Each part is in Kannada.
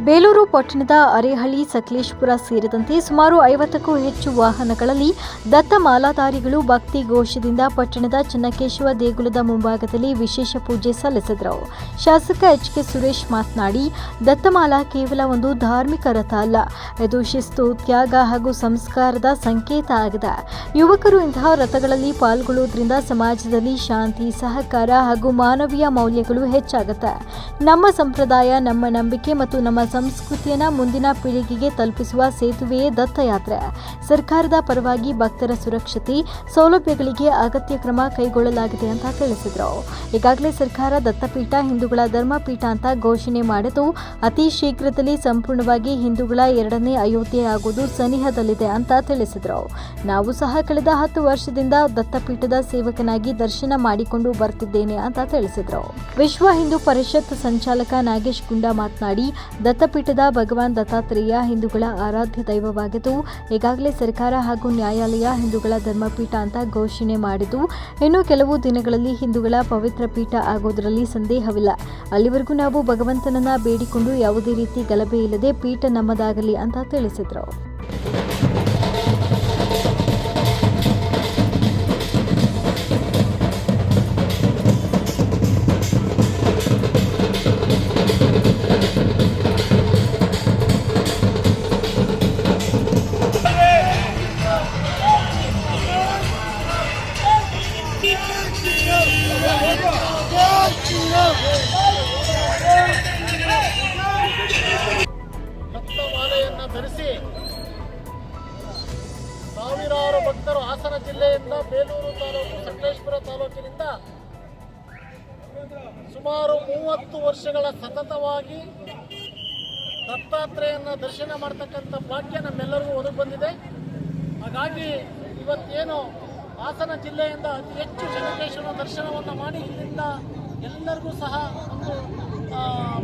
ಬೇಲೂರು ಪಟ್ಟಣದ ಅರೇಹಳ್ಳಿ, ಸಕಲೇಶಪುರ ಸೇರಿದಂತೆ ಸುಮಾರು 50ಕ್ಕೂ ಹೆಚ್ಚು ವಾಹನಗಳಲ್ಲಿ ದತ್ತ ಮಾಲಾಧಾರಿಗಳು ಭಕ್ತಿ ಘೋಷದಿಂದ ಪಟ್ಟಣದ ಚೆನ್ನಕೇಶವ ದೇಗುಲದ ಮುಂಭಾಗದಲ್ಲಿ ವಿಶೇಷ ಪೂಜೆ ಸಲ್ಲಿಸಿದರು. ಶಾಸಕ ಎಚ್.ಕೆ. ಸುರೇಶ್ ಮಾತನಾಡಿ, ದತ್ತಮಾಲಾ ಕೇವಲ ಒಂದು ಧಾರ್ಮಿಕ ರಥ ಅಲ್ಲ, ಇದು ಶಿಸ್ತು, ತ್ಯಾಗ ಹಾಗೂ ಸಂಸ್ಕಾರದ ಸಂಕೇತ ಆಗಿದೆ. ಯುವಕರು ಇಂತಹ ರಥಗಳಲ್ಲಿ ಪಾಲ್ಗೊಳ್ಳುವುದರಿಂದ ಸಮಾಜದಲ್ಲಿ ಶಾಂತಿ, ಸಹಕಾರ ಹಾಗೂ ಮಾನವೀಯ ಮೌಲ್ಯಗಳು ಹೆಚ್ಚಾಗುತ್ತೆ. ನಮ್ಮ ಸಂಪ್ರದಾಯ, ನಮ್ಮ ನಂಬಿಕೆ ಮತ್ತು ನಮ್ಮ ಸಂಸ್ಕೃತಿಯನ್ನು ಮುಂದಿನ ಪೀಳಿಗೆಗೆ ತಲುಪಿಸುವ ಸೇತುವೆಯೇ ದತ್ತಯಾತ್ರೆ. ಸರ್ಕಾರದ ಪರವಾಗಿ ಭಕ್ತರ ಸುರಕ್ಷತೆ, ಸೌಲಭ್ಯಗಳಿಗೆ ಅಗತ್ಯ ಕ್ರಮ ಕೈಗೊಳ್ಳಲಾಗಿದೆ ಅಂತ ತಿಳಿಸಿದರು. ಈಗಾಗಲೇ ಸರ್ಕಾರ ದತ್ತಪೀಠ ಹಿಂದೂಗಳ ಧರ್ಮಪೀಠ ಅಂತ ಘೋಷಣೆ ಮಾಡಿದ್ದು, ಅತಿ ಶೀಘ್ರದಲ್ಲಿ ಸಂಪೂರ್ಣವಾಗಿ ಹಿಂದೂಗಳ 2ನೇ ಅಯೋಧ್ಯೆ ಆಗುವುದು ಸನಿಹದಲ್ಲಿದೆ ಅಂತ ತಿಳಿಸಿದರು. ನಾವು ಸಹ ಕಳೆದ 10 ವರ್ಷದಿಂದ ದತ್ತಪೀಠದ ಸೇವಕನಾಗಿ ದರ್ಶನ ಮಾಡಿಕೊಂಡು ಬರ್ತಿದ್ದೇನೆ ಅಂತ ತಿಳಿಸಿದರು. ವಿಶ್ವ ಹಿಂದೂ ಪರಿಷತ್ ಸಂಚಾಲಕ ನಾಗೇಶ್ ಗುಂಡ ಮಾತನಾಡಿ, ದತ್ತಪೀಠದ ಭಗವಾನ್ ದತ್ತಾತ್ರೇಯ ಹಿಂದೂಗಳ ಆರಾಧ್ಯ ದೈವವಾಗಿದ್ದು, ಈಗಾಗಲೇ ಸರ್ಕಾರ ಹಾಗೂ ನ್ಯಾಯಾಲಯ ಹಿಂದೂಗಳ ಧರ್ಮಪೀಠ ಅಂತ ಘೋಷಣೆ ಮಾಡಿದ್ದು, ಇನ್ನು ಕೆಲವು ದಿನಗಳಲ್ಲಿ ಹಿಂದೂಗಳ ಪವಿತ್ರ ಪೀಠ ಆಗೋದರಲ್ಲಿ ಸಂದೇಹವಿಲ್ಲ. ಅಲ್ಲಿವರೆಗೂ ನಾವು ಭಗವಂತನನ್ನ ಬೇಡಿಕೊಂಡು ಯಾವುದೇ ರೀತಿ ಗಲಭೆ ಇಲ್ಲದೆ ಪೀಠ ನಮ್ಮದಾಗಲಿ ಅಂತ ತಿಳಿಸಿದರು. ದತ್ತಮಾಲೆಯನ್ನು ಧರಿಸಿ ಸಾವಿರಾರು ಭಕ್ತರು ಹಾಸನ ಜಿಲ್ಲೆಯಿಂದ ಬೇಲೂರು ತಾಲೂಕು, ಸಕಲೇಶಪುರ ತಾಲೂಕಿನಿಂದ ಸುಮಾರು 30 ವರ್ಷಗಳ ಸತತವಾಗಿ ದತ್ತಾತ್ರೇಯನ ದರ್ಶನ ಮಾಡ್ತಕ್ಕಂಥ ಭಾಗ್ಯ ನಮ್ಮೆಲ್ಲರಿಗೂ ಒದಗಿ ಬಂದಿದೆ. ಹಾಗಾಗಿ ಇವತ್ತೇನು ಹಾಸನ ಜಿಲ್ಲೆಯಿಂದ ಅತಿ ಹೆಚ್ಚು ಚೆನ್ನಕೇಶವನ ದರ್ಶನವನ್ನು ಮಾಡಿ ಇಲ್ಲಿಂದ ಎಲ್ಲರಿಗೂ ಸಹ ಒಂದು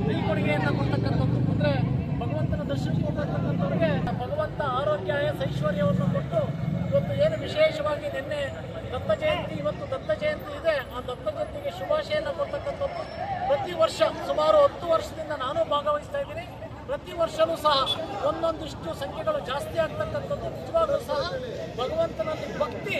ಬೀಳ್ಕೊಡುಗೆಯನ್ನು ಕೊಡ್ತಕ್ಕಂಥದ್ದು. ಅಂದರೆ ಭಗವಂತನ ದರ್ಶನ ಕೊಡ್ತಕ್ಕಂಥವ್ರಿಗೆ ಭಗವಂತ ಆರೋಗ್ಯ, ಐಶ್ವರ್ಯವನ್ನು ಕೊಟ್ಟು ಇವತ್ತು ಏನು ವಿಶೇಷವಾಗಿ ನಿನ್ನೆ ದತ್ತ ಜಯಂತಿ, ಇವತ್ತು ದತ್ತ ಜಯಂತಿ ಇದೆ, ಆ ದತ್ತ ಜಯಂತಿಗೆ ಶುಭಾಶಯನ ಕೊಡ್ತಕ್ಕಂಥದ್ದು. ಪ್ರತಿ ವರ್ಷ ಸುಮಾರು 10 ವರ್ಷದಿಂದ ನಾನು ಭಾಗವಹಿಸ್ತಾ ಇದ್ದೀನಿ. ಪ್ರತಿ ವರ್ಷವೂ ಸಹ ಒಂದೊಂದಿಷ್ಟು ಸಂಖ್ಯೆಗಳು ಜಾಸ್ತಿ ಆಗ್ತಕ್ಕಂಥದ್ದು. ನಿಜವಾಗ್ಲೂ ಸಹ ಭಗವಂತನಲ್ಲಿ ಭಕ್ತಿ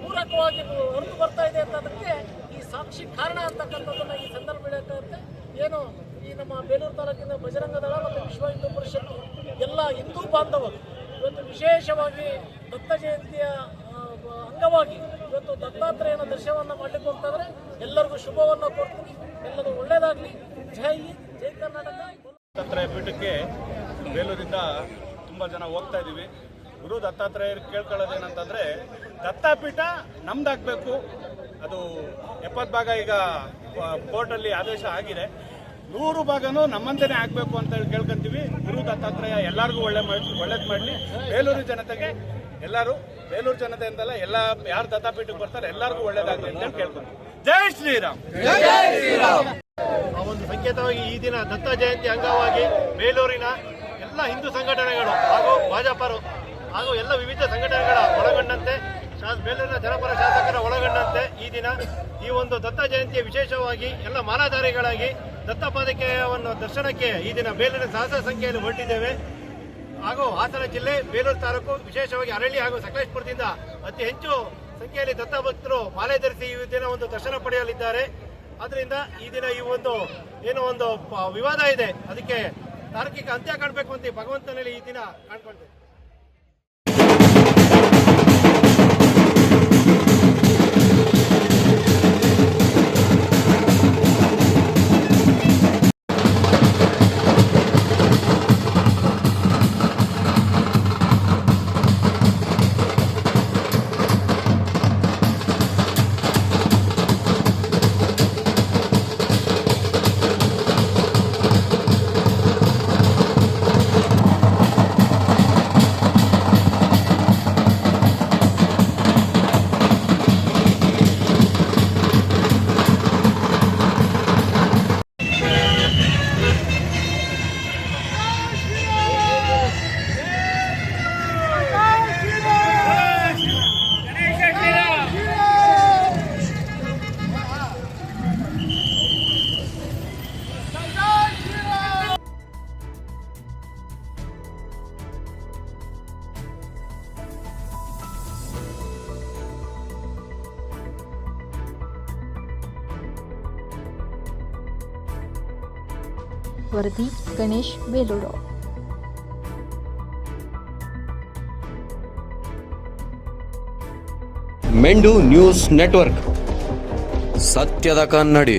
ಪೂರಕವಾಗಿ ಹೊರಟು ಬರ್ತಾ ಇದೆ ಅಂತದಕ್ಕೆ ಈ ಸಾಕ್ಷಿ ಕಾರಣ ಅಂತಕ್ಕಂಥದ್ದನ್ನು ಈ ಸಂದರ್ಭ ಹೇಳಕ್ಕಾಗುತ್ತೆ. ಏನು ಈ ನಮ್ಮ ಬೇಲೂರು ತಾಲೂಕಿನ ಬಜರಂಗ ದಳ ಮತ್ತು ವಿಶ್ವ ಹಿಂದೂ ಪರಿಷತ್ ಎಲ್ಲ ಹಿಂದೂ ಬಾಂಧವರು ಇವತ್ತು ವಿಶೇಷವಾಗಿ ದತ್ತ ಜಯಂತಿಯ ಅಂಗವಾಗಿ ಇವತ್ತು ದತ್ತಾತ್ರೇಯನ ದರ್ಶನವನ್ನು ಮಾಡಲಿಕ್ಕೆ ಹೋಗ್ತಾಯಿದ್ರೆ ಎಲ್ಲರಿಗೂ ಶುಭವನ್ನು ಕೊಡ್ತೀನಿ. ಎಲ್ಲರೂ ಒಳ್ಳೆಯದಾಗಲಿ. ಜೈ ಹಿಂದ್, ಜೈ ಕರ್ನಾಟಕ. ದತ್ತಾತ್ರೇಯ ಪೀಠಕ್ಕೆ ಬೇಲೂರಿಂದ ತುಂಬ ಜನ ಹೋಗ್ತಾ ಇದ್ದೀವಿ. ಗುರು ದತ್ತಾತ್ರೇಯರು ಕೇಳ್ಕೊಳ್ಳೋದೇನಂತಂದರೆ, ದತ್ತಾಪೀಠ ನಮ್ದಾಗಬೇಕು. ಅದು 70 ಭಾಗ ಈಗ ಕೋರ್ಟಲ್ಲಿ ಆದೇಶ ಆಗಿದೆ, 100 ಭಾಗನೂ ನಮ್ಮಂತೆಯೇ ಆಗಬೇಕು ಅಂತ ಹೇಳಿ ಕೇಳ್ಕೊಂತೀವಿ. ಗುರು ದತ್ತಾತ್ರೇಯ ಎಲ್ಲರಿಗೂ ಒಳ್ಳೇದು ಮಾಡಲಿ. ಬೇಲೂರು ಜನತೆಗೆ, ಎಲ್ಲರೂ ಬೇಲೂರು ಜನತೆ ಅಂತಲ್ಲ, ಎಲ್ಲ ಯಾರು ದತ್ತಾಪೀಠಕ್ಕೆ ಬರ್ತಾರೆ ಎಲ್ಲರಿಗೂ ಒಳ್ಳೇದಾಗಲಿ ಅಂತ ಹೇಳಿ ಕೇಳ್ಕೊಂತೀವಿ. ಜೈ ಶ್ರೀರಾಮ್. ಆ ಒಂದು ಸಂಕೇತವಾಗಿ ಈ ದಿನ ದತ್ತ ಜಯಂತಿ ಅಂಗವಾಗಿ ಬೇಲೂರಿನ ಎಲ್ಲ ಹಿಂದೂ ಸಂಘಟನೆಗಳು ಹಾಗೂ ಭಾಜಪರು ಹಾಗೂ ಎಲ್ಲ ವಿವಿಧ ಸಂಘಟನೆಗಳ ಒಳಗೊಂಡಂತೆ ಬೇಲೂರಿನ ಜನಪರ ಶಾಸಕರ ಒಳಗೊಂಡಂತೆ ಈ ದಿನ ಈ ಒಂದು ದತ್ತ ಜಯಂತಿಯ ವಿಶೇಷವಾಗಿ ಎಲ್ಲ ಮಾಲಾಧಾರಿಗಳಾಗಿ ದತ್ತಪಾದಕೆಯನ್ನು ದರ್ಶನಕ್ಕೆ ಈ ದಿನ ಬೇಲೂರಿನ ಸಹಸ್ರ ಸಂಖ್ಯೆಯಲ್ಲಿ ಹೊರಟಿದ್ದೇವೆ. ಹಾಗೂ ಹಾಸನ ಜಿಲ್ಲೆ, ಬೇಲೂರು ತಾಲೂಕು, ವಿಶೇಷವಾಗಿ ಅರಳಿ ಹಾಗೂ ಸಕಲೇಶಪುರದಿಂದ ಅತಿ ಹೆಚ್ಚು ಸಂಖ್ಯೆಯಲ್ಲಿ ದತ್ತ ಭಕ್ತರು ಮಾಲೆ ಧರಿಸಿ ಈ ದಿನ ಒಂದು ದರ್ಶನ ಪಡೆಯಲಿದ್ದಾರೆ. ಆದ್ದರಿಂದ ಈ ದಿನ ಈ ಒಂದು ಏನೋ ಒಂದು ವಿವಾದ ಇದೆ, ಅದಕ್ಕೆ ತಾರ್ಕಿಕ ಅಂತ್ಯ ಕಾಣಬೇಕು ಅಂತ ಭಗವಂತನಲ್ಲಿ ಈ ದಿನ ಕಾಣ್ಕೊಳ್ತೇವೆ. ವರದಿ ಗಣೇಶ್ ಬೇಲೂರು. ಮೆಂಡು ನ್ಯೂಸ್ ನೆಟ್ವರ್ಕ್, ಸತ್ಯದ ಕನ್ನಡಿ.